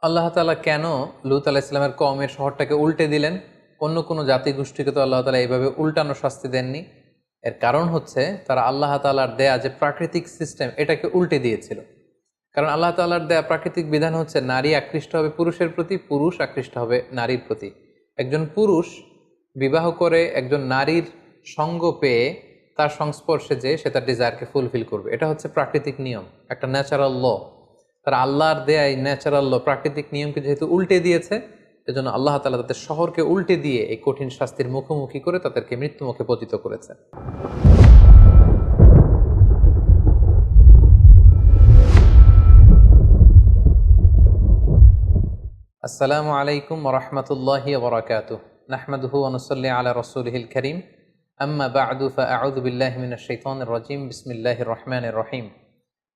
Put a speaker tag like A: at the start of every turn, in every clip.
A: আল্লাহ তাআলা কেন লূত আলাইহিস সালামের কওমের শহরটাকে উল্টে দিলেন? অন্য কোনো জাতিগোষ্ঠীকে তো আল্লাহ তাআলা এইভাবে উল্টানো শাস্তি দেননি। এর কারণ হচ্ছে তারা আল্লাহ তাআলার দেয়া যে প্রাকৃতিক সিস্টেম এটাকে উল্টে দিয়েছিল। কারণ আল্লাহ তাআলার দেয়া প্রাকৃতিক বিধান হচ্ছে নারী আকৃষ্ট হবে পুরুষের প্রতি, পুরুষ আকৃষ্ট হবে নারীর প্রতি। একজন পুরুষ বিবাহ করে একজন নারীর সঙ্গ পেয়ে তার সংস্পর্শে যেয়ে সে তার ডিজায়ারকে ফুলফিল করবে। এটা হচ্ছে প্রাকৃতিক নিয়ম, একটা ন্যাচারাল ল। তারা আল্লাহর দেয়া এই ন্যাচারাল ল, প্রাকৃতিক নিয়মকে যেহেতু উল্টে দিয়েছে, এজন্য আল্লাহ তাআলা তাদের শহরকে উল্টে দিয়ে এই কঠিন শাস্তির মুখোমুখি করে তাদেরকে মৃত্যুমুখে পতিত করেছে। আসসালামু আলাইকুম ওয়া রাহমাতুল্লাহি ওয়া বারাকাতুহু। নাহমাদুহু ওয়া নুসাল্লি আলা রাসূলিহিল কারীম। আম্মা বা'দু ফাআউযু বিল্লাহি মিনাশ শাইতানির রাজীম। বিসমিল্লাহির রহমানির রহিম।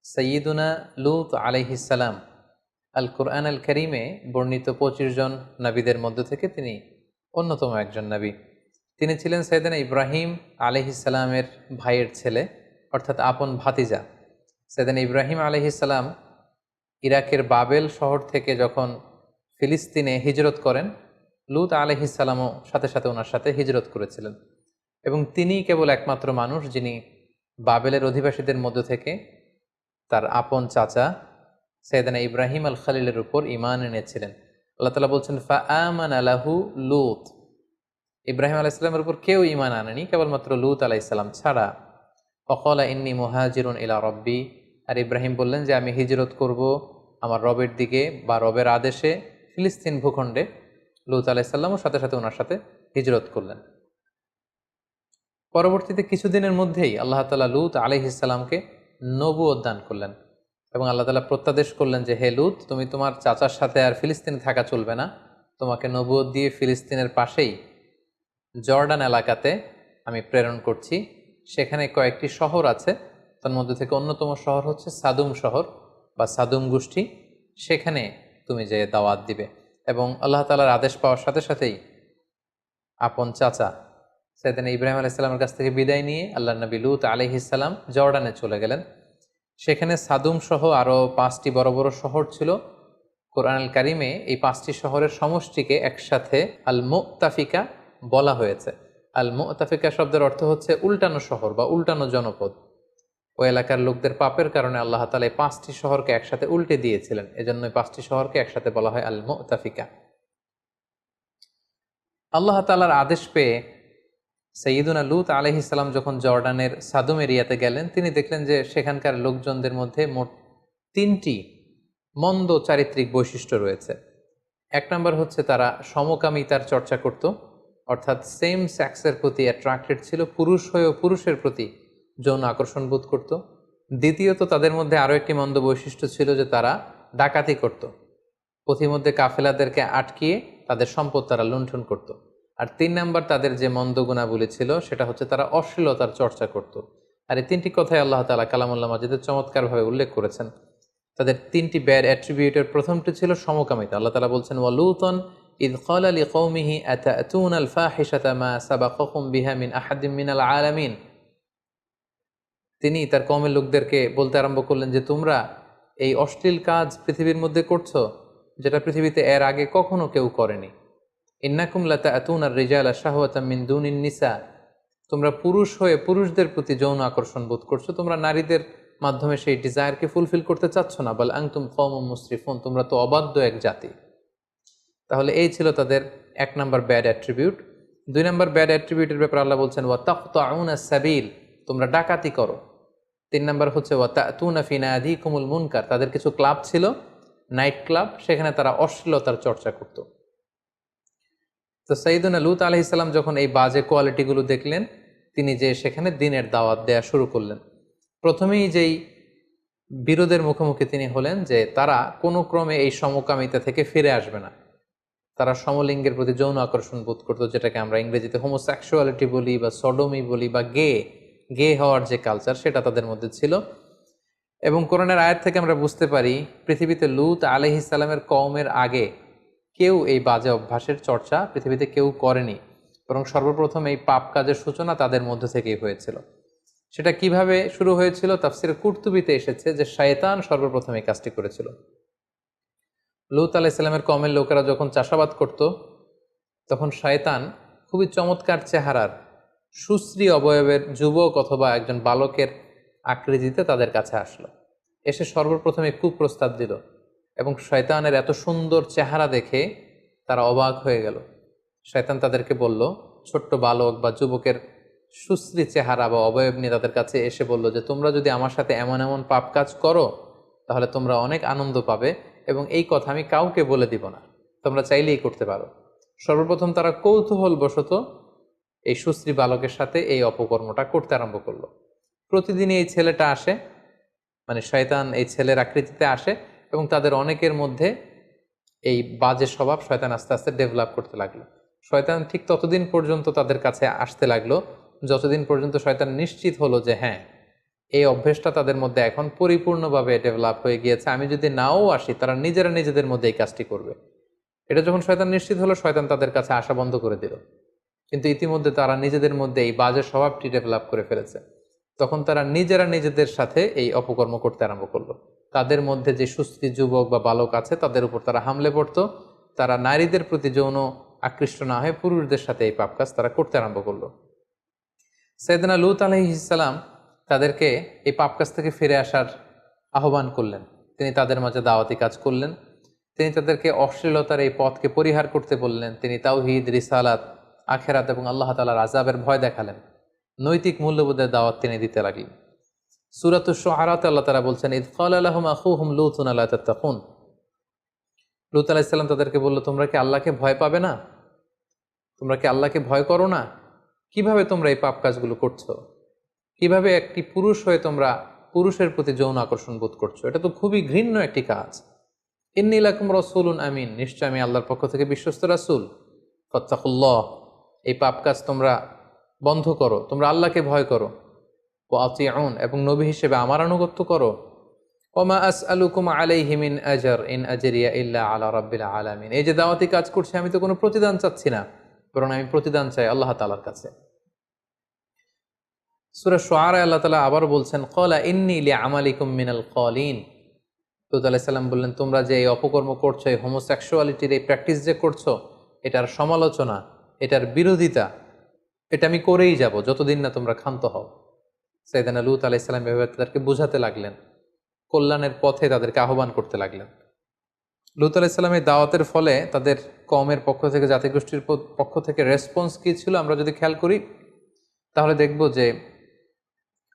A: সাইয়্যিদুনা লূত আলাইহিস সালাম আল কুরআন আল কারীমে বর্ণিত 25 জন নবীদের মধ্য থেকে তিনি অন্যতম একজন নবী। তিনি ছিলেন সাইয়েদনা ইব্রাহিম আলাইহিস সালামের ভাইয়ের ছেলে, অর্থাৎ আপন ভাতিজা। সাইয়েদনা ইব্রাহিম আলাইহিস সালাম ইরাকের বাবেল শহর থেকে যখন ফিলিস্তিনে হিজরত করেন, লূত আলাইহিস সালামও সাথে সাথে ওনার সাথে হিজরত করেছিলেন। এবং তিনিই কেবল একমাত্র মানুষ যিনি বাবেলের অধিবাসীদের মধ্য থেকে তার আপন চাচা সাইয়েদনা ইব্রাহিম আল খলিলের উপর ঈমান এনেছিলেন। আল্লাহ তাআলা বলছেন ফাআমানা লাহু লূত। ইব্রাহিম আলাইহিস সালামের উপর কেউ ঈমান আনেনি, কেবলমাত্র লূত আলাইহিস সালাম ছাড়া। ফাকালা ইন্নী মুহাজিরুন ইলা রাব্বি। আর ইব্রাহিম বললেন যে আমি হিজরত করব আমার রবের দিকে বা রবের আদেশে ফিলিস্তিন ভূখণ্ডে। লূত আলাইহিস সালামও সাথে সাথে ওনার সাথে হিজরত করলেন। পরবর্তীতে কিছুদিনের মধ্যেই আল্লাহ তাআলা লূত আলাইহিস সালামকে নবুয়ত দান করলেন এবং আল্লাহ তাআলা প্রত্যাদেশ করলেন যে হে লূত, তুমি তোমার চাচার সাথে আর ফিলিস্তিনে থাকা চলবে না, তোমাকে নবুয়ত দিয়ে ফিলিস্তিনের পাশেই জর্ডান এলাকাতে আমি প্রেরণ করছি। সেখানে কয়েকটি শহর আছে, তার মধ্যে থেকে অন্যতম শহর হচ্ছে সাদুম শহর বা সাদুম গোষ্ঠী। সেখানে তুমি যে দাওয়াত দিবে। এবং আল্লাহ তাআলার আদেশ পাওয়ার সাথে সাথেই আপন চাচা সাইয়েদনা ইব্রাহিম আলাইহিস সালামের কাছ থেকে বিদায় নিয়ে আল্লাহর নবী লূত আলাইহিস সালাম জর্ডানে চলে গেলেন। সেখানে সাদুম সহ আরও 5টি বড় বড় শহর ছিল। কোরআন আল কারিমে এই 5টি শহরের সমষ্টিকে একসাথে আল মুতাফিকা বলা হয়েছে। আল মুতাফিকা শব্দের অর্থ হচ্ছে উল্টানো শহর বা উল্টানো জনপদ। ওই এলাকার লোকদের পাপের কারণে আল্লাহ তাআলা এই 5টি শহরকে একসাথে উল্টে দিয়েছিলেন, এজন্য 5টি শহরকে একসাথে বলা হয় আল মুতাফিকা। আল্লাহ তাআলার আদেশ পেয়ে সাইয়্যিদুনা লূত আলাইহিস সালাম যখন জর্ডানের সাদুম এরিয়াতে গেলেন, তিনি দেখলেন যে সেখানকার লোকজনদের মধ্যে মোট 3টি মন্দ চারিত্রিক বৈশিষ্ট্য রয়েছে। 1 নম্বর হচ্ছে তারা সমকামিতার চর্চা করত, অর্থাৎ সেম সেক্সের প্রতি অ্যাট্রাক্টেড ছিল, পুরুষ হয়েও পুরুষের প্রতি যৌন আকর্ষণ বোধ করত। দ্বিতীয়ত তাদের মধ্যে আরও একটি মন্দ বৈশিষ্ট্য ছিল যে তারা ডাকাতি করত, পথিমধ্যে কাফেলাদেরকে আটকিয়ে তাদের সম্পদ তারা লুণ্ঠন করত। আর 3 নাম্বার তাদের যে মন্দ গুণাবলী ছিল সেটা হচ্ছে তারা অশ্লীলতার চর্চা করত। আর এই 3টি কথাই আল্লাহ তাআলা কালামুল্লাহ মাজিদে চমৎকারভাবে উল্লেখ করেছেন। তাদের 3টি ব্যাড অ্যাট্রিবিউটের প্রথমটি ছিল সমকামিতা। আল্লাহ তাআলা বলছেন ওয়ালুতন ইয ক্বালা লিকওমিহি আতাতুনাল ফাহিশাতা মা সাবাকাকুম বিহা মিন আহাদিম মিনাল আলামিন। তিনি তার কওমের লোকদেরকে বলতে আরম্ভ করলেন যে তোমরা এই অশ্লীল কাজ পৃথিবীর মধ্যে করছো যেটা পৃথিবীতে এর আগে কখনো কেউ করেনি। ইন্নাকুম লাতাতুনার রিজালা শাহওয়াতাম মিন দুনিন নিসা। তোমরা পুরুষ হয়ে পুরুষদের প্রতি যৌন আকর্ষণ বোধ করছো, তোমরা নারীদের মাধ্যমে সেই ডিজায়ারকে ফুলফিল করতে চাচ্ছ না। বাল আনতুম কওমুম মুসরিফুন, তোমরা তো অবাধ্য এক জাতি। তাহলে এই ছিল তাদের 1 number bad attribute. 2 number bad অ্যাট্রিবিউটের ব্যাপারে আল্লাহ বলছেন ওয়া তাকতাউনাস সাবিল, তোমরা ডাকাতি করো। 3 নাম্বার হচ্ছে ওয়া তাতুনা ফি নাদিকুমুল মুনকার, তাদের কিছু ক্লাব ছিল, নাইট ক্লাব, সেখানে তারা অশ্লীলতার চর্চা করত। তো সাইয়েদুনা লূত আলাইহিস সালাম যখন এই বাজে কোয়ালিটিগুলো দেখলেন, তিনি যে সেখানে দ্বীনের দাওয়াত দেয়া শুরু করলেন। প্রথমেই যেই বিরোধের মুখোমুখি তিনি হলেন যে তারা কোনো ক্রমে এই সমকামিতা থেকে ফিরে আসবে না। তারা সমলিঙ্গের প্রতি যৌন আকর্ষণ বোধ করত, যেটাকে আমরা ইংরেজিতে হোমোসেক্সুয়ালিটি বলি বা সডোমি বলি বা গে হওয়ার যে কালচার সেটা তাদের মধ্যে ছিল। এবং কোরআনের আয়াত থেকে আমরা বুঝতে পারি পৃথিবীতে লূত আলাইহিস সালামের কওমের আগে কেউ এই বাজে অভ্যাসের চর্চা পৃথিবীতে কেউ করেনি, বরং সর্বপ্রথম এই পাপ কাজের সূচনা তাদের মধ্য থেকেই হয়েছিল। সেটা কিভাবে শুরু হয়েছিল? তাফসিরে কুরতুবিতে এসেছে যে শয়তান সর্বপ্রথম এই কাজটি করেছিল। লূত আলাইহিসসালামের কওমের লোকেরা যখন চাষাবাদ করত, তখন শয়তান খুবই চমৎকার চেহারার সুশ্রী অবয়বের যুবক অথবা একজন বালকের আকৃতিতে তাদের কাছে আসলো। এসে সর্বপ্রথমে কুপ্রস্তাব দিল এবং শয়তানের এত সুন্দর চেহারা দেখে তারা অবাক হয়ে গেল। শয়তান তাদেরকে বলল, ছোট্ট বালক বা যুবকের সুশ্রী চেহারা বা অবয়ব নিয়ে তাদের কাছে এসে বলল যে তোমরা যদি আমার সাথে এমন এমন পাপ কাজ করো তাহলে তোমরা অনেক আনন্দ পাবে এবং এই কথা আমি কাউকে বলে দিব না, তোমরা চাইলেই করতে পারো। সর্বপ্রথম তারা কৌতূহলবশত এই সুশ্রী বালকের সাথে এই অপকর্মটা করতে আরম্ভ করলো। প্রতিদিনই এই ছেলেটা আসে, মানে শয়তান এই ছেলের আকৃতিতে আসে এবং তাদের অনেকের মধ্যে এই বাজে স্বভাব শয়তান আস্তে আস্তে ডেভেলপ করতে লাগলো। শয়তান ঠিক ততদিন পর্যন্ত তাদের কাছে আসতে লাগলো যতদিন পর্যন্ত শয়তান নিশ্চিত হলো যে হ্যাঁ, এই অভ্যেসটা তাদের মধ্যে এখন পরিপূর্ণভাবে ডেভেলপ হয়ে গিয়েছে, আমি যদি নাও আসি তারা নিজেরা নিজেদের মধ্যে এই কাজটি করবে। এটা যখন শয়তান নিশ্চিত হলো, শয়তান তাদের কাছে আসা বন্ধ করে দিল। কিন্তু ইতিমধ্যে তারা নিজেদের মধ্যে এই বাজে স্বভাবটি ডেভেলপ করে ফেলেছে। তখন তারা নিজেরা নিজেদের সাথে এই অপকর্ম করতে আরম্ভ করলো। তাদের মধ্যে যে সুস্থি যুবক বা বালক আছে তাদের উপর তারা হামলে পড়তো। তারা নারীদের প্রতি যৌন আকৃষ্ট না হয়ে পুরুষদের সাথে এই পাপ কাজ তারা করতে আরম্ভ করলো। সাইয়েদনা লূত আলাইহিস সালাম তাদেরকে এই পাপ কাজ থেকে ফিরে আসার আহ্বান করলেন। তিনি তাদের মাঝে দাওয়াতি কাজ করলেন। তিনি তাদেরকে অশ্লীলতার এই পথকে পরিহার করতে বললেন। তিনি তাওহীদ, রিসালাত, আখেরাত এবং আল্লাহ তাআলার আযাবের ভয় দেখালেন। নৈতিক মূল্যবোধের দাওয়াত তিনি দিতে লাগলেন। সূরাতুশ শুআরাতে আল্লাহ তাআলা বলছেন, ইয ক্বালা লাহুম আখুহুম লূতুন আলা তাত্তাকুন। লূত আলাইহিস সালাম তাদেরকে বলল, তোমরা কি আল্লাহকে ভয় পাবে না? তোমরা কি আল্লাহকে ভয় করো না? কিভাবে তোমরা এই পাপ কাজগুলো করছো? কিভাবে একটি পুরুষ হয়ে তোমরা পুরুষের প্রতি যৌন আকর্ষণ বোধ করছো? এটা তো খুবই ঘৃণ্য একটি কাজ। ইন্নী লাকুম রাসূলুন আমিন, নিশ্চয় আমি আল্লাহর পক্ষ থেকে বিশ্বস্ত রাসূল। ফাত্তাকুল্লাহ, এই পাপ কাজ তোমরা বন্ধ করো, তোমরা আল্লাহকে ভয় করো। ওয়া আতিউন, এবং নবী হিসেবে আমার আনুগত্য করো। ওমা আসআলুকুম আলাইহি মিন আজর ইন আজরিয়া ইল্লা আলা রাব্বিল আলামিন। এই যে দাওয়াতি কাজ করছি, আমি তো কোনো প্রতিদান চাচ্ছি না, বরং আমি প্রতিদান চাই আল্লাহ তাআলার কাছে। সূরা শুআরা আল্লাহ তাআলা আবার বলছেন, ক্বালা ইন্নী লিআমালিকুম মিনাল ক্বালিন। লূত আলাইহিস সালাম বললেন, তোমরা যে এই অপকর্ম করছো, এই হোমোসেক্সুয়ালিটির এই প্র্যাকটিস যে করছো, এটার সমালোচনা, এটার বিরোধিতা, এটা আমি করেই যাব যতদিন না তোমরা ক্ষান্ত হও। সাইয়েদনা লূত আলাইহিস সালাম এভাবে তাদেরকে বোঝাতে লাগলেন, কল্যাণের পথে তাদেরকে আহ্বান করতে লাগলেন। লূত আলাইহিস সালামের দাওয়াতের ফলে তাদের কওমের পক্ষ থেকে, জাতিগোষ্ঠীর পক্ষ থেকে রেসপন্স কী ছিল আমরা যদি খেয়াল করি তাহলে দেখব যে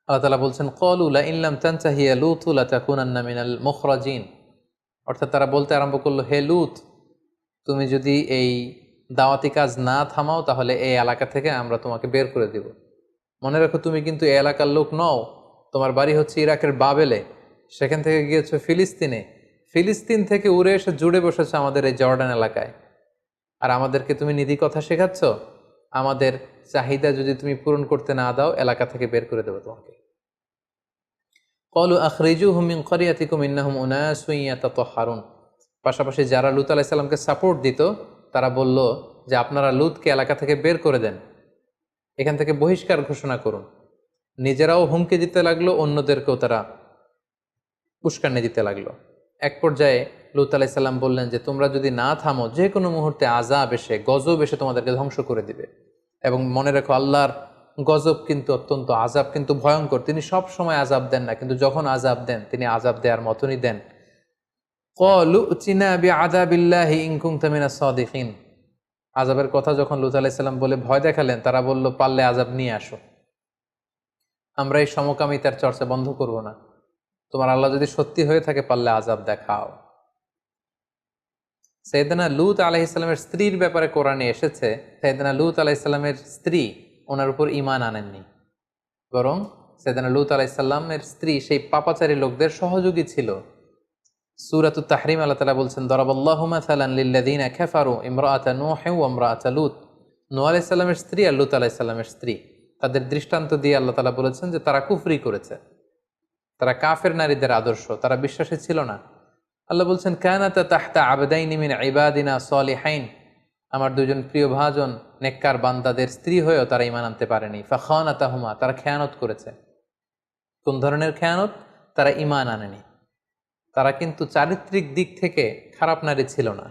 A: আল্লাহ তাআলা বলছেন, ক্বালু লা ইন লাম তানতাহি ইয়া লূত লাতাকুনান্না মিনাল মুখরাজিন। অর্থাৎ তারা বলতে আরম্ভ করলো, হে লূত, তুমি যদি এই দাওয়াতি কাজ না থামাও তাহলে এই এলাকা থেকে আমরা তোমাকে বের করে দেব। মনে রাখো, তুমি কিন্তু এই এলাকার লোক নও, তোমার বাড়ি হচ্ছে ইরাকের বাবেলে, সেখান থেকে গিয়েছো ফিলিস্তিনে, ফিলিস্তিন থেকে উড়ে এসে জুড়ে বসেছো আমাদের এই জর্ডান এলাকায়, আর আমাদেরকে তুমি নীতি কথা শেখাচ্ছ। আমাদের চাহিদা যদি তুমি পূরণ করতে না দাও, এলাকা থেকে বের করে দেবো তোমাকে। ক্বালু আখরিজুহুম মিন ক্বরিয়াতিকুম ইন্নাহুম উনাসুন ইয়াতাতাহহারুন। পাশাপাশি যারা লূত আলাইহিস সালামকে সাপোর্ট দিত তারা বলল যে আপনারা লূতকে এলাকা থেকে বের করে দেন, এখান থেকে বহিষ্কার ঘোষণা করুন। নিজেরাও হুমকি দিতে লাগলো, অন্যদেরকেও তারা উস্কানি দিতে লাগলো। এক পর্যায়ে লূত আলাইহিস সালাম বললেন যে তোমরা যদি না থামো, যে কোনো মুহূর্তে আযাব এসে, গজব এসে তোমাদেরকে ধ্বংস করে দিবে। এবং মনে রেখো, আল্লাহর গজব কিন্তু অত্যন্ত, আযাব কিন্তু ভয়ঙ্কর। তিনি সব সময় আযাব দেন না, কিন্তু যখন আযাব দেন তিনি আযাব দেওয়ার মতনই দেন। ক্বালু উতিনা বিআযাবিল্লাহি ইন কুনতা মিনাস সাদিকিন। আযাবের কথা যখন লূত আলাইহিস সালাম বলে ভয় দেখালেন, তারা বলল, পারলে আযাব নিয়ে আসো, আমরা এই সমকামিতার চর্চা বন্ধ করব না। তোমার আল্লাহ যদি সত্যি হয়ে থাকে, পারলে আযাব দেখাও। সাইয়েদনা লূত আলাইহিস সালামের স্ত্রীর ব্যাপারে কোরআনে এসেছে, সাইয়েদনা লূত আলাইহিস সালামের স্ত্রী ওনার উপর ঈমান আনেননি, বরং সাইয়েদনা লূত আলাইহিস সালামের স্ত্রী সেই পাপাচারী লোকদের সহযোগী ছিল। সূরাতুত তাহরিম আল্লাহ তাআলা বলছেন, দরাবাল্লাহু মাসালান লিল্লাযিনা কাফারু ইমরাআতা নূহ ওয়া ইমরাআতা লূত। নূহ আলাইহিস সালামের স্ত্রী আর লূত আলাইহিস সালামের স্ত্রী, তাদের দৃষ্টান্ত দিয়ে আল্লাহ তাআলা বলেছেন যে তারা কুফরি করেছে, তারা কাফের নারীদের আদর্শ, তারা বিশ্বাসী ছিল না। আল্লাহ বলছেন, কানাতা তাহতা আবদাইনি মিন ইবাদিনা সালিহাইন। আমার দুজন প্রিয় ভাজন নেককার বান্দাদের স্ত্রী হয়েও তারা ঈমান আনতে পারেনি। ফাখানাতাহুমা, তারা খেয়ানত করেছে। কোন ধরনের খেয়ানত? তারা ঈমান আনেনি। তারা কিন্তু চারিত্রিক দিক থেকে খারাপ নারী ছিল না।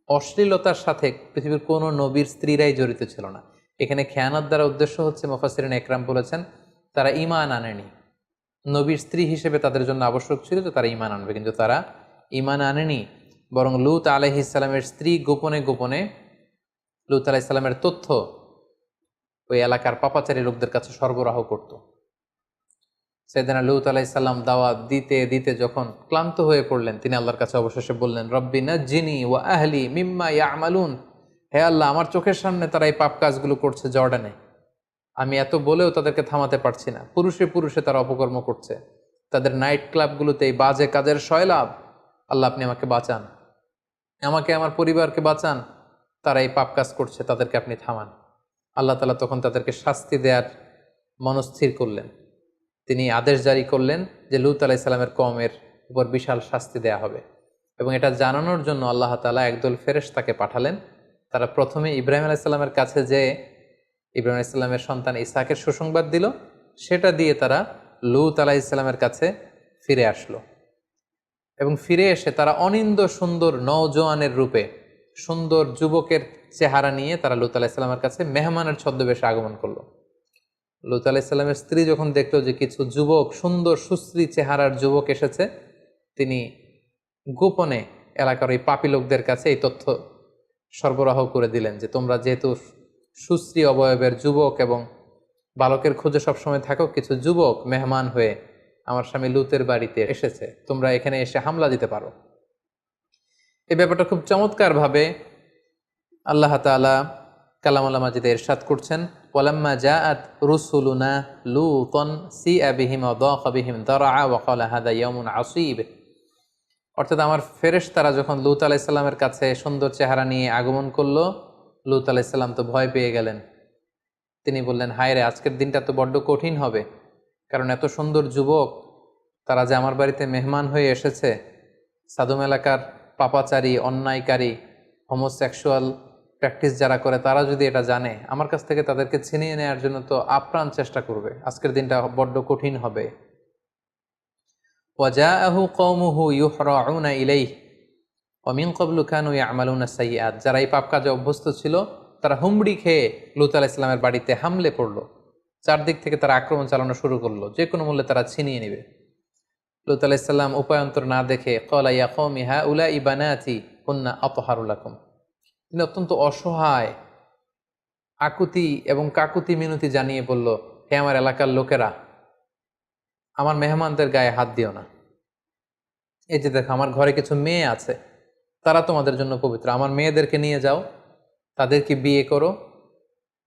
A: অশ্লীলতার সাথে পৃথিবীর কোনো নবীর স্ত্রীরাই জড়িত ছিল না। এখানে খেয়ানত দ্বারা উদ্দেশ্য হচ্ছে, মুফাসসিরিন একরাম বলেছেন, তারা ঈমান আনেনি। নবীর স্ত্রী হিসেবে তাদের জন্য আবশ্যক ছিল যে তারা ঈমান আনবে, কিন্তু তারা ঈমান আনেনি। বরং লূত আলাইহিস সালামের স্ত্রী গোপনে গোপনে লূত আলাইহিস সালামের তথ্য ওই এলাকার পাপাচারী লোকদের কাছে সরবরাহ করত। সাইয়েদনা লূত আলাইহিস সালাম দাওয়াত দিতে দিতে যখন ক্লান্ত হয়ে পড়লেন, তিনি আল্লাহর কাছে অবশেষে বললেন, রব্বি নাজ্জিনি ওয়া আহলি মিম্মা ইয়ামালুন। হে আল্লাহ, আমার চোখের সামনে তারা এই পাপ কাজগুলো করছে জর্ডানে, আমি এত বলেও তাদেরকে থামাতে পারছি না। পুরুষে পুরুষে তারা অপকর্ম করছে, তাদের নাইট ক্লাবগুলোতে এই বাজে কাজের সয়লাভ। আল্লাহ, আপনি আমাকে বাঁচান, আমাকে আমার পরিবারকে বাঁচান। তারা এই পাপ কাজ করছে, তাদেরকে আপনি থামান। আল্লাহ তাআলা তখন তাদেরকে শাস্তি দেওয়ার মনস্থির করলেন। তিনি আদেশ জারি করলেন যে লূত আলাইহিস সালামের কওমের উপর বিশাল শাস্তি দেয়া হবে, এবং এটা জানানোর জন্য আল্লাহ তাআলা একদল ফেরেশতাকে পাঠালেন। তারা প্রথমে ইব্রাহিম আলাইহিস সালামের কাছে যেয়ে ইব্রাহিম আলাইহিস সালামের সন্তান ইসহাকের সুসংবাদ দিল, সেটা দিয়ে তারা লূত আলাইহিস সালামের কাছে ফিরে আসলো। এবং ফিরে এসে তারা অনিন্দ সুন্দর নওজোয়ানের রূপে, সুন্দর যুবকের চেহারা নিয়ে তারা লূত আলাইহিস সালামের কাছে মেহমানের ছদ্মবেশে আগমন করলো। লূত আলাইহিস সালামের স্ত্রী যখন দেখলো যে কিছু যুবক, সুন্দর সুশ্রী চেহারার যুবক এসেছে, তিনি গোপনে এলাকার ওই পাপী লোকদের কাছে এই তথ্য সরবরাহ করে দিলেন যে তোমরা যেহেতু সুশ্রী অবয়বের যুবক এবং বালকের খোঁজে সবসময় থাকো, কিছু যুবক মেহমান হয়ে আমার স্বামী লূতের বাড়িতে এসেছে, তোমরা এখানে এসে হামলা দিতে পারো। এই ব্যাপারটা খুব চমৎকারভাবে আল্লাহ তাআলা কালামুল মাজিদে ইরশাদ করছেন, ওয়ালাম্মা জাআত রুসুলুনা লূতান সিআ বিহিম ওয়া দাqa বিহিম দারআ ওয়া ক্বালা হাদা ইয়াউমুন আসীব। অর্থাৎ আমার ফেরেশতারা যখন লূত আলাইহিস সালামের কাছে সুন্দর চেহারা নিয়ে আগমন করলো, লূত আলাইহিস সালাম তো ভয় পেয়ে গেলেন। তিনি বললেন, হায় রে, আজকের দিনটা তো বড্ড কঠিন হবে, কারণ এত সুন্দর যুবক তারা যে আমার বাড়িতে মেহমান হয়ে এসেছে, সাদুম এলাকার পাপাচারী, অন্যায়কারী, হোমোসেক্সুয়াল প্র্যাকটিস যারা করে, তারা যদি এটা জানে, আমার কাছ থেকে তাদেরকে ছিনিয়ে নেওয়ার জন্য তো আপ্রাণ চেষ্টা করবে। আজকের দিনটা বড্ড কঠিন হবে। ওয়াজাআহু কওমুহু ইউহরাউনা ইলাইহি ওয়া মিন ক্বাবলু কানু ইয়ামালুনা সাইয়্যাত। যারা এই পাপ কাজে অভ্যস্ত ছিল, তারা হুমড়ি খেয়ে লূত আলাইহিস সালামের বাড়িতে হামলে পড়লো। চারদিক থেকে তারা আক্রমণ চালানো শুরু করলো, যে কোনো মূল্যে তারা ছিনিয়ে নেবে। লূত আলাইহিস সালাম উপায়ন্তর না দেখে ক্বালা ইয়া কওমি হাউলাই বানাতি কুন্না আতহারু লাকুম। তিনি অত্যন্ত অসহায়, আকুতি এবং কাকুতি মিনতি জানিয়ে বলল, হে আমার এলাকার লোকেরা, আমার মেহমানদের গায়ে হাত দিও না। এই যে দেখো, আমার ঘরে কিছু মেয়ে আছে, তারা তোমাদের জন্য পবিত্র। আমার মেয়েদেরকে নিয়ে যাও, তাদেরকে বিয়ে করো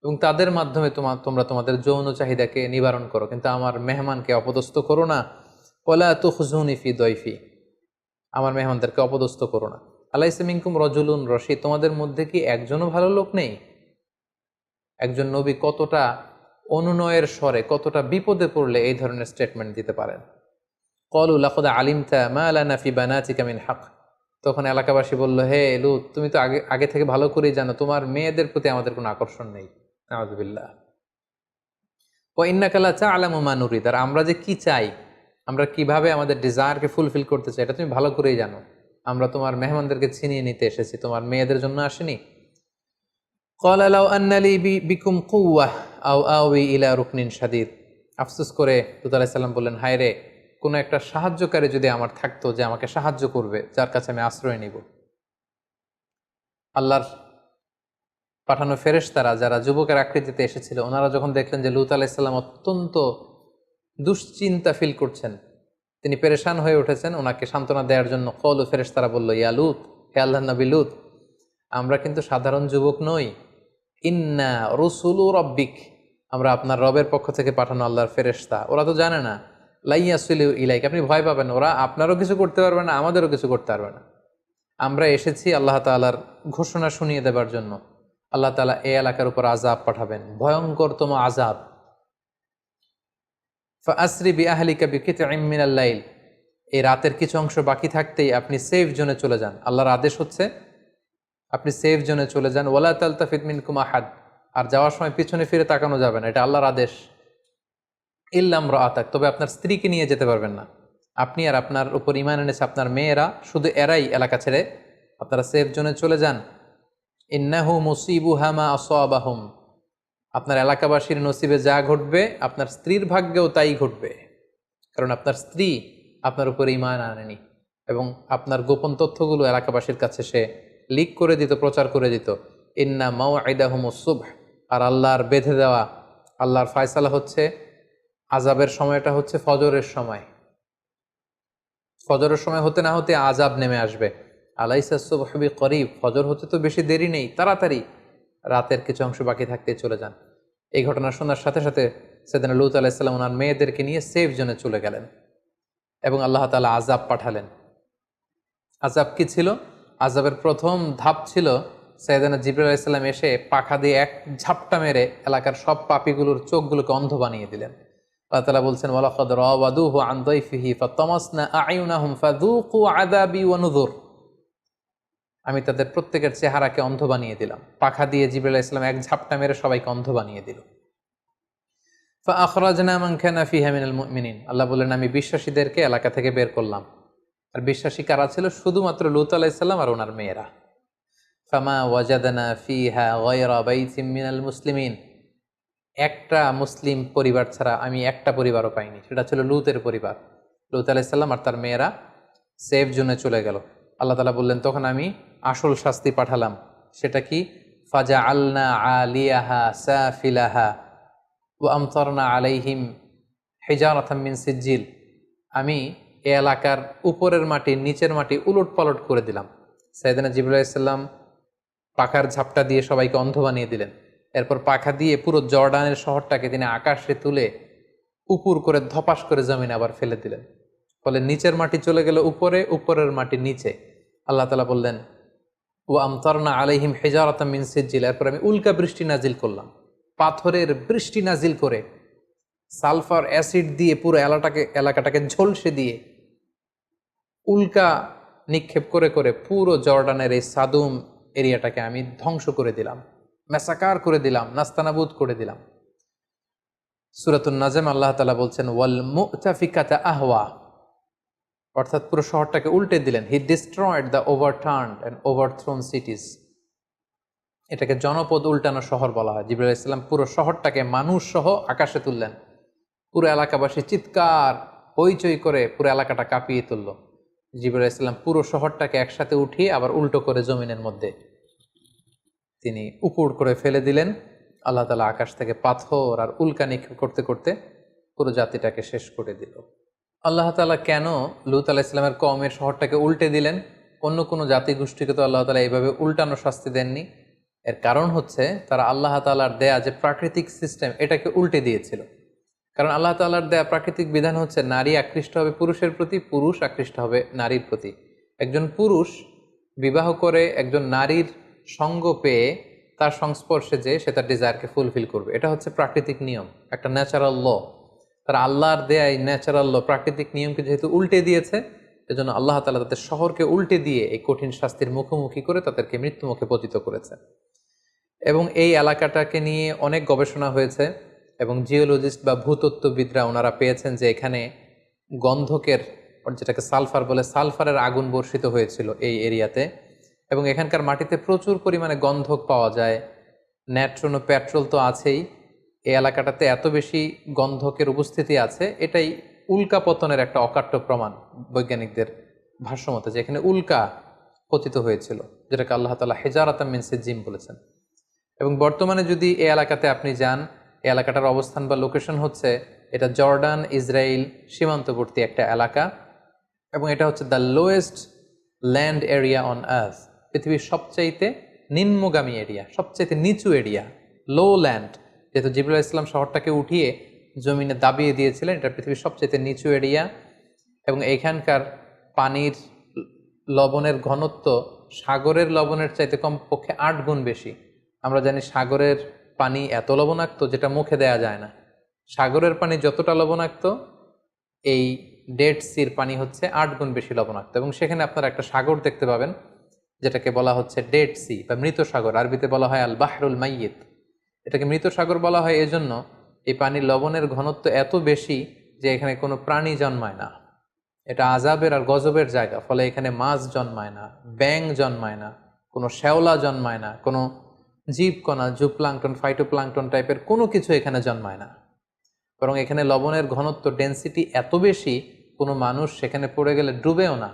A: এবং তাদের মাধ্যমে তোমরা তোমাদের যৌন চাহিদাকে নিবারণ করো, কিন্তু আমার মেহমানকে অপদস্থ করো না। ওয়ালা তুখজুনি ফি দয়ফি, আমার মেহমানদেরকে অপদস্থ করো না। আলাইসা মিনকুম রজুলুন রশিদ, তোমাদের মধ্যে কি একজনও ভালো লোক নেই? একজন নবী কতটা অনুনয়ের স্বরে, কতটা বিপদে পড়লে এই ধরনের স্টেটমেন্ট দিতে পারেন। ক্বালু লাকাদ আলিমতা মা লানা ফি বানাতিকা মিন হক। তখন এলাকাবাসী বলল, হে লূত, তুমি তো আগে থেকে ভালো করেই জানো তোমার মেয়েদের প্রতি আমাদের কোনো আকর্ষণ নেই। নাউযুবিল্লাহ। ওয়া ইন্নাকা লা তা'লামু মা নুরিদ, আর আমরা যে কি চাই, আমরা কিভাবে আমাদের ডিজায়ারকে ফুলফিল করতে চাই, এটা তুমি ভালো করেই জানো। আমরা তোমার মেহমানদেরকে ছিনিয়ে নিতে এসেছি, তোমার মেয়েদের জন্য আসিনি। ক্বালা লাউ আন্না লি বিকুম কুওয়াহ আও আওয়ি ইলা রুকনিন শাদীদ। আফসোস করে লূত আলাইহিস সালাম বললেন, হায় রে, কোনো একটা সাহায্যকারী যদি আমার থাকতো যে আমাকে সাহায্য করবে, যার কাছে আমি আশ্রয় নিব। আল্লাহর পাঠানো ফেরেশতারা যারা যুবকের আকৃতিতে এসেছিল, ওনারা যখন দেখলেন যে লূত আলাইহিস সালাম অত্যন্ত দুশ্চিন্তা ফিল করছেন, তিনি পেরেশান হয়ে উঠেছেন, ওনাকে সান্ত্বনা দেওয়ার জন্য ক্বালু, ফেরেশতারা বলল, ইয়া লূত, হে আল্লাহর নবী লূত, আমরা কিন্তু সাধারণ যুবক নই। ইন্না রুসুলু রব্বিক, আমরা আপনার রবের পক্ষ থেকে পাঠানো আল্লাহর ফেরেশতা। ওরা তো জানে না। লাইয়াসিলু ইলাইক, আপনি ভয় পাবেন, ওরা আপনারও কিছু করতে পারবে না, আমাদেরও কিছু করতে পারবে না। আমরা এসেছি আল্লাহ তাআলার ঘোষণা শুনিয়ে দেবার জন্য। আল্লাহ তাআলা এই এলাকার উপর আযাব পাঠাবেন, ভয়ঙ্করতম আযাব। ফাআসরি বিআহলিকা বিকিতইম মিনাল লাইল, এই রাতের কিছু অংশ বাকি থাকতেই আপনি সেফ জোনে চলে যান। আল্লাহর আদেশ হচ্ছে আপনি সেফ জোনে চলে যান। ওয়ালা তালতাফিত মিনকুম আহাদ, আর যাওয়ার সময় পিছনে ফিরে তাকানো যাবে না, এটা আল্লাহর আদেশ। ইল্লা ইমরাআতাক, তবে আপনার স্ত্রীকে নিয়ে যেতে পারবেন না। আপনি আর আপনার উপর ঈমান এনেছে আপনার মেয়েরা, শুধু এরাই এলাকা ছেড়ে আপনারা সেফ জোনে চলে যান। ইন্নাহু মুসিবুহা মা আসাবাহুম, আপনার এলাকাবাসীর নসিবে যা ঘটবে আপনার স্ত্রীর ভাগ্যেও তাই ঘটবে, কারণ আপনার স্ত্রী আপনার উপর ঈমান আনেনি এবং আপনার গোপন তথ্যগুলো এলাকাবাসীর কাছে সে লিক করে দিত, প্রচার করে দিত। ইন্না মাওইদাহুমুস সুবহ, আর আল্লাহর বেঁধে দেওয়া, আল্লাহর ফয়সালা হচ্ছে আযাবের সময়টা হচ্ছে ফজরের সময়। ফজরের সময় হতে না হতে আযাব নেমে আসবে। আলাইসা সুবহু বিকরিব, ফজর হতে তো বেশি দেরি নেই, তাড়াতাড়ি রাতের কিছু অংশ বাকি থাকতে চলে যান। এই ঘটনা শোনার সাথে সাথে সাইয়েদনা লূত আলাইহিস সালাম ওনার মেয়েদেরকে নিয়ে সেফ জোনে চলে গেলেন এবং আল্লাহ তাআলা আযাব পাঠালেন। আযাব কি ছিল? আযাবের প্রথম ধাপ ছিল সাইয়েদনা জিবরাইল আলাইহিস সালাম এসে পাখা দিয়ে এক ঝাপটা মেরে এলাকার সব পাপীগুলোর চোখগুলোকে অন্ধ বানিয়ে দিলেন। আল্লাহ তাআলা বলছেন, ওয়ালাকাদ রাওয়াদুহু আন দাইফিহি ফাতামাসনা আ'য়ুনাহুম ফাযুকু আযাবি ওয়া নুযুর, আমি তাদের প্রত্যেকের চেহারাকে অন্ধ বানিয়ে দিলাম। পাখা দিয়ে জিবরাইল আলাইহিস সালাম এক ঝাপটা মেরে সবাইকে অন্ধ বানিয়ে দিল। ফাআখরাজনা মান কানা ফিহা মিনাল মুমিনিন, আল্লাহ বললেন আমি বিশ্বাসীদেরকে এলাকা থেকে বের করলাম। আর বিশ্বাসী কারা ছিল? শুধুমাত্র লূত আলাইহিস সালাম আর ওনার মেয়েরা। ফামা ওয়াজাদনা ফিহা গায়রা বাইতিম মিনাল মুসলিমিন, একটা মুসলিম পরিবার ছাড়া আমি একটা পরিবারও পাইনি, সেটা ছিল লূতের পরিবার। লূত আলাইহিস সালাম আর তার মেয়েরা সেফ জোনে চলে গেল। আল্লাহ তাআলা বললেন তখন আমি আসল শাস্তি পাঠালাম। সেটা কি? ফাজআলনা আলিয়াহা সাফিলাহা ওয়া আমতারনা আলাইহিম হিজারাতাম মিন সিজ্জিল, আমি এ এলাকার উপরের মাটি নিচের মাটি উলট পালট করে দিলাম। সাইয়েদনা জিবরাইল আলাইহিস সালাম পাখার ঝাপটা দিয়ে সবাইকে অন্ধ বানিয়ে দিলেন। এরপর পাখা দিয়ে পুরো জর্ডানের শহরটাকে তিনি আকাশে তুলে উপুর করে ধপাস করে জমিনে আবার ফেলে দিলেন। ফলে নিচের মাটি চলে গেল উপরে, উপরের মাটি নিচে। আল্লাহ তাআলা বললেন ওয়া আমতারনা আলাইহিম হিজারাতাম মিন সিজ্জিল, এরপর আমি উল্কা বৃষ্টি নাজিল করলাম, পাথরের বৃষ্টি নাজিল করে সালফার অ্যাসিড দিয়ে পুরো এলাকাটাকে ঝলসে দিয়ে উল্কা নিক্ষেপ করে করে পুরো জর্ডানের এই সাদুম এরিয়াটাকে আমি ধ্বংস করে দিলাম, ম্যাসাকার করে দিলাম, নাস্তানাবুদ করে দিলাম। সূরাতুন নাজম আল্লাহ তাআলা বলছেন ওয়াল মুতাফিকাতা আহওয়া, অর্থাৎ পুরো শহরটাকে উল্টে দিলেন। হি ডিস্ট্রয়েড দ্য ওভারটার্নড অ্যান্ড ওভারথ্রোন সিটিজ, এটাকে জনপদ উল্টানো শহর বলা হয়। জিবরাইল আলাইহিস সালাম পুরো শহরটাকে মানুষ সহ আকাশে তুললেন। পুরো এলাকাবাসী চিৎকার হইচই করে পুরো এলাকাটা কাঁপিয়ে তুলল। জিবরাইল আলাইহিস সালাম পুরো শহরটাকে একসাথে উঠিয়ে আবার উল্টো করে জমিনের মধ্যে তিনি উপুড় করে ফেলে দিলেন। আল্লাহ তাআলা আকাশ থেকে পাথর আর উল্কা নিক্ষেপ করতে করতে পুরো জাতিটাকে শেষ করে দিল। আল্লাহ তাআলা কেন লূত আলাইহিস সালামের কওমের শহরটাকে উল্টে দিলেন? অন্য কোনো জাতিগোষ্ঠীকে তো আল্লাহ তাআলা এইভাবে উল্টানো শাস্তি দেননি। এর কারণ হচ্ছে তারা আল্লাহ তাআলার দেয়া যে প্রাকৃতিক সিস্টেম এটাকে উল্টে দিয়েছিল। কারণ আল্লাহ তাআলার দেয়া প্রাকৃতিক বিধান হচ্ছে নারী আকৃষ্ট হবে পুরুষের প্রতি, পুরুষ আকৃষ্ট হবে নারীর প্রতি। একজন পুরুষ বিবাহ করে একজন নারীর সঙ্গ পেয়ে তার সংস্পর্শে যে সে তার ডিজায়ারকে ফুলফিল করবে, এটা হচ্ছে প্রাকৃতিক নিয়ম, একটা ন্যাচারাল ল। তারা আল্লাহর দেয়া এই ন্যাচারাল ল প্রাকৃতিক নিয়মকে যেহেতু উল্টে দিয়েছে, এজন্য আল্লাহ তাআলা তাদের শহরকে উল্টে দিয়ে এই কঠিন শাস্তির মুখোমুখি করে তাদেরকে মৃত্যুমুখে পতিত করেছে। এবং এই এলাকাটাকে নিয়ে অনেক গবেষণা হয়েছে এবং জিওলজিস্ট বা ভূতত্ত্ববিদরা ওনারা পেয়েছেন যে এখানে গন্ধকের, যেটাকে সালফার বলে, সালফারের আগুন বর্ষিত হয়েছিল এই এরিয়াতে। এবং এখানকার মাটিতে প্রচুর পরিমাণে গন্ধক পাওয়া যায়, ন্যাট্রন ও পেট্রোল তো আছেই। এই এলাকাটাতে এত বেশি গন্ধকের উপস্থিতি আছে, এটাই উল্কা পতনের একটা অকাট্য প্রমাণ বৈজ্ঞানিকদের ভাষ্যমতে, যে এখানে উল্কা পতিত হয়েছিল, যেটাকে আল্লাহ তাআলা হিজারাতাম মিন সিজ্জিল বলেছেন। এবং বর্তমানে যদি এই এলাকাতে আপনি যান, এই এলাকাটার অবস্থান বা লোকেশন হচ্ছে, এটা জর্ডান ইসরায়েল সীমান্তবর্তী একটা এলাকা এবং এটা হচ্ছে the lowest land area on earth, পৃথিবীর সবচাইতে নিম্নগামী এরিয়া, সবচাইতে নিচু এরিয়া, লো ল্যান্ড। যেহেতু জিবরাইল আলাইহিস সালাম শহরটাকে উঠিয়ে জমিনে দাবিয়ে দিয়েছিলেন, এটা পৃথিবীর সবচাইতে নিচু এরিয়া। এবং এইখানকার পানির লবণের ঘনত্ব সাগরের লবণের চাইতে কমপক্ষে 8 গুণ বেশি। আমরা জানি সাগরের পানি এত লবণাক্ত যেটা মুখে দেয়া যায় না। সাগরের পানি যতটা লবণাক্ত, এই ডেড সির পানি হচ্ছে 8 গুণ বেশি লবণাক্ত। এবং সেখানে আপনারা একটা সাগর দেখতে পাবেন যেটাকে বলা হচ্ছে ডেড সি বা মৃত সাগর, আরবিতে বলা হয় আল বাহরুল মাইয়িত। এটাকে মৃত সাগর বলা হয় এজন্য এই পানির লবণের ঘনত্ব এত বেশি যে এখানে কোনো প্রাণী জন্মায় না। এটা আযাবের আর গজবের জায়গা। ফলে এখানে মাছ জন্মায় না, ব্যাঙ জন্মায় না, কোনো শ্যাওলা জন্মায় না, কোনো জীবকণা, জুপ্লাঙ্কটন, ফাইটোপ্লাঙ্কটন টাইপের কোনো কিছু এখানে জন্মায় না। বরং এখানে লবণের ঘনত্ব, ডেন্সিটি এত বেশি, কোনো মানুষ সেখানে পড়ে গেলে ডুবেও না,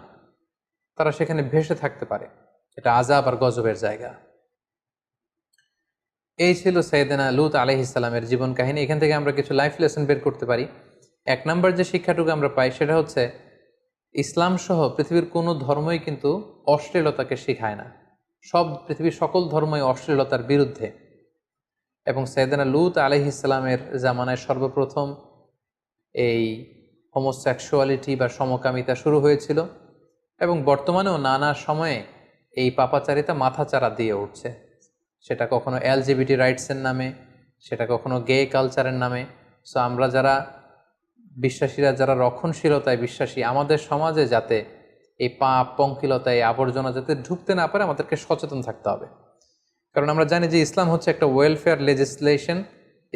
A: তারা সেখানে ভেসে থাকতে পারে। এটা আযাব আর গজবের জায়গা। এই ছিল সাইয়েদনা লূত আলাইহিস সালামের জীবন কাহিনী। এখান থেকে আমরা কিছু লাইফ লেসন বের করতে পারি। 1 নাম্বার যে শিক্ষাটুকু আমরা পাই সেটা হচ্ছে, ইসলাম সহ পৃথিবীর কোনো ধর্মই কিন্তু অশ্লীলতাকে শেখায় না। পৃথিবীর সকল ধর্মই অশ্লীলতার বিরুদ্ধে। এবং সাইয়েদনা লূত আলাইহিস সালামের জামানায় সর্বপ্রথম এই হোমোসেক্সুয়ালিটি বা সমকামিতা শুরু হয়েছিল, এবং বর্তমানেও নানা সময়ে এই পাপাচারিতা মাথাচাড়া দিয়ে উঠছে। সেটা কখনো এলজিবিটি রাইটসের নামে, সেটা কখনো গে কালচারের নামে। সো আমরা যারা বিশ্বাসীরা, যারা রক্ষণশীলতায় বিশ্বাসী, আমাদের সমাজে যাতে এই পাপ, পঙ্কিলতায়, আবর্জনা যাতে ঢুকতে না পারে, আমাদেরকে সচেতন থাকতে হবে। কারণ আমরা জানি যে ইসলাম হচ্ছে একটা ওয়েলফেয়ার লেজিসলেশন।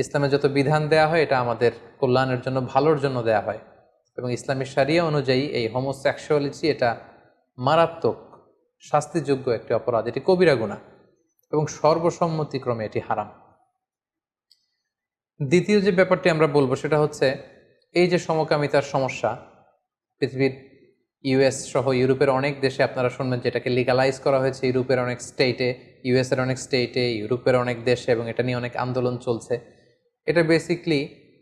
A: ইসলামে যত বিধান দেয়া হয় এটা আমাদের কল্যাণের জন্য, ভালোর জন্য দেয়া হয়। এবং ইসলামী শরিয়া অনুযায়ী এই হোমোসেক্সুয়ালিটি এটা মারাত্মক শাস্তিযোগ্য একটি অপরাধ, এটি কবিরা গুনাহ, এবং সর্বসম্মতিক্রমে এটি হারাম। দ্বিতীয় যে ব্যাপারটি আমরা বলবো সেটা হচ্ছে, এই যে সমকামিতার সমস্যা, পৃথিবীর ইউএস সহ ইউরোপের অনেক দেশে আপনারা শুনবেন যেটাকে লিগালাইজ করা হয়েছে। ইউরোপের অনেক স্টেটে, ইউএসের অনেক স্টেটে, ইউরোপের অনেক দেশে, এবং এটা নিয়ে অনেক আন্দোলন চলছে। এটা বেসিকলি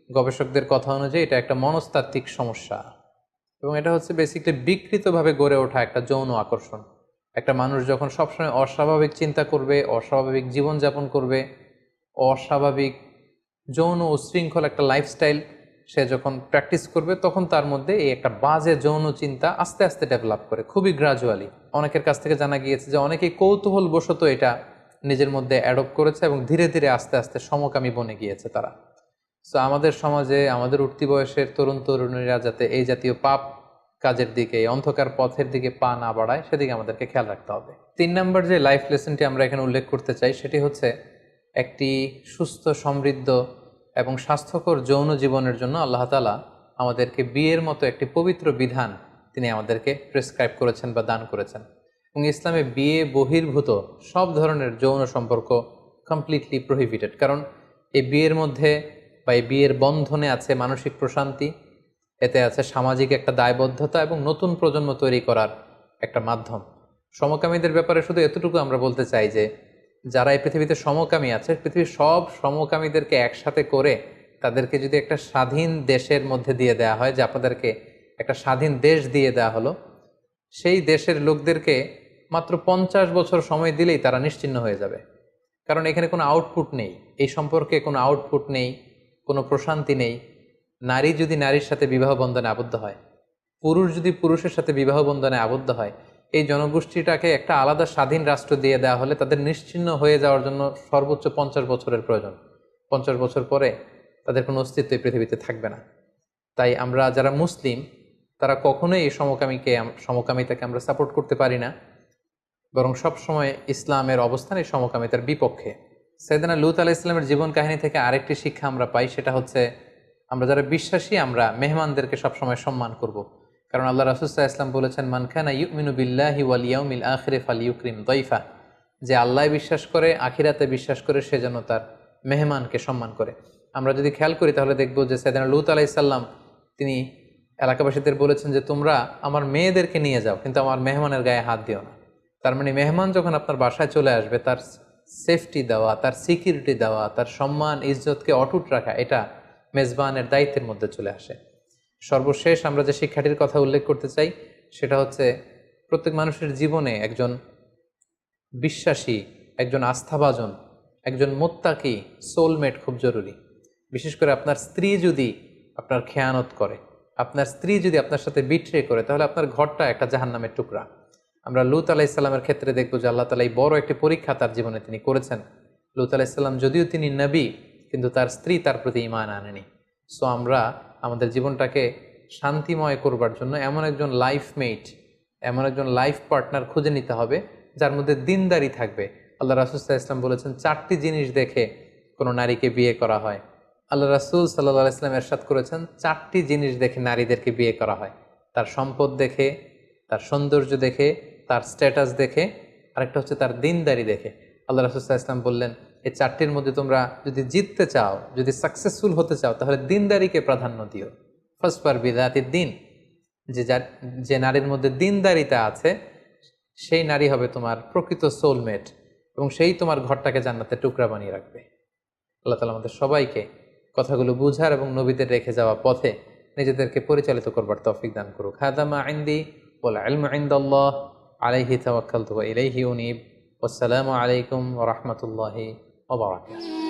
A: গবেষকদের কথা অনুযায়ী এটা একটা মনস্তাত্ত্বিক সমস্যা, এবং এটা হচ্ছে বেসিকলি বিকৃতভাবে গড়ে ওঠা একটা যৌন আকর্ষণ। একটা মানুষ যখন সবসময় অস্বাভাবিক চিন্তা করবে, অস্বাভাবিক জীবনযাপন করবে, অস্বাভাবিক যৌন উশৃঙ্খল একটা লাইফস্টাইল সে যখন প্র্যাকটিস করবে, তখন তার মধ্যে এই একটা বাজে যৌন চিন্তা আস্তে আস্তে ডেভেলপ করে, খুবই গ্রাজুয়ালি। অনেকের কাছ থেকে জানা গিয়েছে যে অনেকেই কৌতূহলবশত এটা নিজের মধ্যে অ্যাডপ্ট করেছে, এবং ধীরে ধীরে আস্তে আস্তে সমকামী বনে গিয়েছে তারা। সো আমাদের সমাজে আমাদের উঠতি বয়সের তরুণ তরুণীরা যাতে এই জাতীয় পাপ কাজের দিকে, এই অন্ধকার পথের দিকে পা না বাড়ায়, সেদিকে আমাদেরকে খেয়াল রাখতে হবে। 3 নম্বর যে লাইফ লেসনটি আমরা এখানে উল্লেখ করতে চাই সেটি হচ্ছে, একটি সুস্থ, সমৃদ্ধ এবং স্বাস্থ্যকর যৌন জীবনের জন্য আল্লাহ তাআলা আমাদেরকে বিয়ের মতো একটি পবিত্র বিধান তিনি আমাদেরকে প্রেসক্রাইব করেছেন বা দান করেছেন। এবং ইসলামে বিয়ে বহির্ভূত সব ধরনের যৌন সম্পর্ক কমপ্লিটলি প্রহিবিটেড। কারণ এই বিয়ের মধ্যে বা এই বিয়ের বন্ধনে আছে মানসিক প্রশান্তি, এতে আছে সামাজিক একটা দায়বদ্ধতা এবং নতুন প্রজন্ম তৈরি করার একটা মাধ্যম। সমকামীদের ব্যাপারে শুধু এতটুকু আমরা বলতে চাই যে, যারা এই পৃথিবীতে সমকামী আছে, পৃথিবীর সব সমকামীদেরকে একসাথে করে তাদেরকে যদি একটা স্বাধীন দেশের মধ্যে দিয়ে দেওয়া হয়, যে আপনাদেরকে একটা স্বাধীন দেশ দিয়ে দেওয়া হলো, সেই দেশের লোকদেরকে মাত্র 50 বছর সময় দিলেই তারা নিশ্চিহ্ন হয়ে যাবে। কারণ এখানে কোনো আউটপুট নেই, এই সম্পর্কে কোনো আউটপুট নেই, কোনো প্রশান্তি নেই। নারী যদি নারীর সাথে বিবাহ বন্ধনে আবদ্ধ হয়, পুরুষ যদি পুরুষের সাথে বিবাহ বন্ধনে আবদ্ধ হয়, এই জনগোষ্ঠীটাকে একটা আলাদা স্বাধীন রাষ্ট্র দিয়ে দেওয়া হলে তাদের নিশ্চিহ্ন হয়ে যাওয়ার জন্য সর্বোচ্চ 50 বছরের প্রয়োজন। 50 বছর পরে তাদের কোনো অস্তিত্ব এই পৃথিবীতে থাকবে না। তাই আমরা যারা মুসলিম, তারা কখনোই এই সমকামিতাকে আমরা সাপোর্ট করতে পারি না, বরং সবসময় ইসলামের অবস্থান এই সমকামিতার বিপক্ষে। সাইয়েদনা লূত আলাইহিস সালামের জীবন কাহিনী থেকে আরেকটি শিক্ষা আমরা পাই, সেটা হচ্ছে, আমরা যারা বিশ্বাসী আমরা মেহমানদেরকে সবসময় সম্মান করব। কারণ আল্লাহ রাসূল সাল্লাল্লাহু আলাইহি ওয়াসাল্লাম বলেছেন, মান কানা ইউমিনু বিল্লাহি ওয়াল ইয়াউমিল আখিরি ফালইউকরিম দাইফা, যে আল্লাহ বিশ্বাস করে, আখিরাতে বিশ্বাস করে, সে যেন তার মেহমানকে সম্মান করে। আমরা যদি খেয়াল করি তাহলে দেখব যে সাইয়েদনা লূত আলাইহিস সালাম তিনি এলাকাবাসীদের বলেছেন যে, তোমরা আমার মেয়েদেরকে নিয়ে যাও, কিন্তু আমার মেহমানের গায়ে হাত দিও না। তার মানে মেহমান যখন আপনার বাসায় চলে আসবে, তার সেফটি দেওয়া, তার সিকিউরিটি দেওয়া, তার সম্মান ইজ্জতকে অটুট রাখা, এটা মেজবানের দায়িত্বের মধ্যে চলে আসে। সর্বশেষ আমরা যে শিক্ষাটির কথা উল্লেখ করতে চাই সেটা হচ্ছে, প্রত্যেক মানুষের জীবনে একজন বিশ্বাসী, একজন আস্থাভাজন, একজন মুত্তাকি সোলমেট খুব জরুরি। বিশেষ করে আপনার স্ত্রী যদি আপনার খেয়ানত করে, আপনার স্ত্রী যদি আপনার সাথে বিট্রে করে, তাহলে আপনার ঘরটা একটা জাহান্নামের টুকরা। আমরা লূত আলাইহিস সালামের ক্ষেত্রে দেখব যে আল্লাহ তাআলা এই বড় একটি পরীক্ষা তার জীবনে তিনি করেছেন। লূত আলাইহিস সালাম যদিও তিনি নবী, কিন্তু তার স্ত্রী তার প্রতি ঈমান আনেনি। সো আমরা আমাদের জীবনটাকে শান্তিময় করবার জন্য এমন একজন লাইফমেট, এমন একজন লাইফ পার্টনার খুঁজে নিতে হবে যার মধ্যে দিনদারি থাকবে। আল্লাহ রাসূল সাল্লাল্লাহু আলাইহি ওয়াসাল্লাম বলেছেন, 4টি জিনিস দেখে কোনো নারীকে বিয়ে করা হয়। আল্লাহ রাসূল সাল্লাল্লাহু আলাইহি ওয়াসাল্লাম ইরশাদ করেছেন, 4টি জিনিস দেখে নারীদেরকে বিয়ে করা হয়। তার সম্পদ দেখে, তার সৌন্দর্য দেখে, তার স্ট্যাটাস দেখে, আরেকটা হচ্ছে তার দিনদারি দেখে। আল্লাহ রাসূল সাল্লাল্লাহু আলাইহি ওয়াসাল্লাম বললেন, এই চারটির মধ্যে তোমরা যদি জিততে চাও, যদি সাকসেসফুল হতে চাও, তাহলে দিনদারিকে প্রাধান্য দিও। ফাসফার বিযাতিদ দিন, যে নারীর মধ্যে দিনদারিতা আছে সেই নারী হবে তোমার প্রকৃত সোলমেট, এবং সেই তোমার ঘরটাকে জান্নাতের টুকরা বানিয়ে রাখবে। আল্লাহ তাআলা আমাদের সবাইকে কথাগুলো বুঝার এবং নবীদের রেখে যাওয়া পথে নিজেদেরকে পরিচালিত করবার তৌফিক দান করুক। হাদা মা ইনদি ওয়াল ইলমু ইনদাল্লাহ আলাইহি তাওয়াক্কালতু ওয়া ইলাইহি উনীব। ওয়াসসালামু আলাইকুম ওয়া রাহমাতুল্লাহি ওয়া বারাকাতুহু।